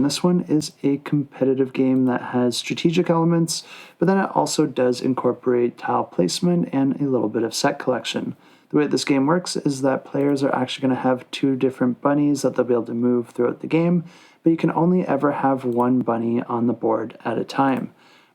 And this one is a competitive game that has strategic elements, but then it also does incorporate tile placement and a little bit of set collection. The way this game works is that players are actually going to have two different bunnies that they'll be able to move throughout the game, but you can only ever have one bunny on the board at a time.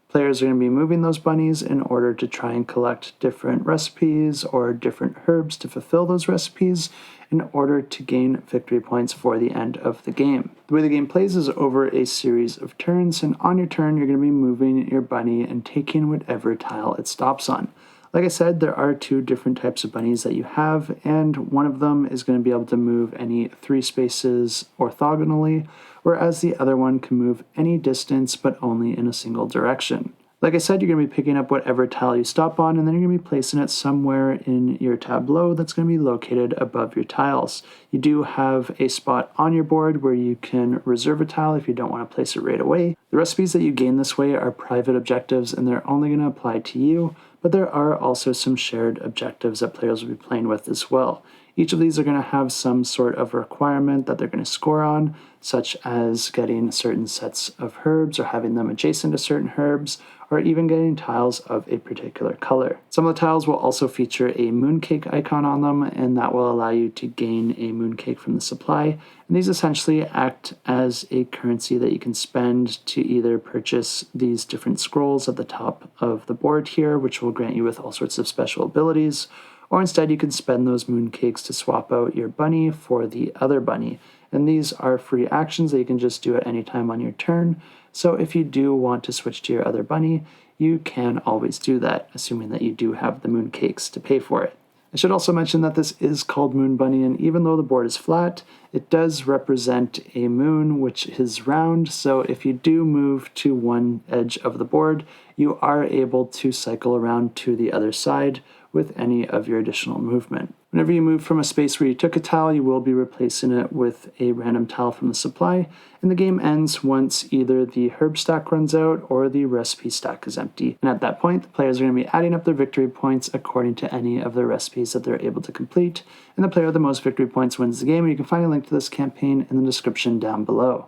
Players are going to be moving those bunnies in order to try and collect different recipes or different herbs to fulfill those recipes in order to gain victory points for the end of the game. The way the game plays is over a series of turns, and on your turn you're going to be moving your bunny and taking whatever tile it stops on. Like I said, there are two different types of bunnies that you have, and one of them is going to be able to move any 3 spaces orthogonally, whereas the other one can move any distance but only in a single direction. Like I said, you're going to be picking up whatever tile you stop on, and then you're going to be placing it somewhere in your tableau that's going to be located above your tiles. You do have a spot on your board where you can reserve a tile if you don't want to place it right away. The recipes that you gain this way are private objectives, and they're only going to apply to you, but there are also some shared objectives that players will be playing with as well. Each of these are going to have some sort of requirement that they're going to score on, such as getting certain sets of herbs or having them adjacent to certain herbs, or even getting tiles of a particular color. Some of the tiles will also feature a mooncake icon on them, and that will allow you to gain a mooncake from the supply. And these essentially act as a currency that you can spend to either purchase these different scrolls at the top of the board here, which will grant you with all sorts of special abilities, or instead you can spend those mooncakes to swap out your bunny for the other bunny. And these are free actions that you can just do at any time on your turn. So if you do want to switch to your other bunny, you can always do that, assuming that you do have the mooncakes to pay for it. I should also mention that this is called Moon Bunny, and even though the board is flat, it does represent a moon which is round, so if you do move to one edge of the board, you are able to cycle around to the other side with any of your additional movement. Whenever you move from a space where you took a tile, you will be replacing it with a random tile from the supply, and the game ends once either the herb stack runs out or the recipe stack is empty. And at that point, the players are going to be adding up their victory points according to any of the recipes that they're able to complete, and the player with the most victory points wins the game, and you can find a link to this campaign in the description down below.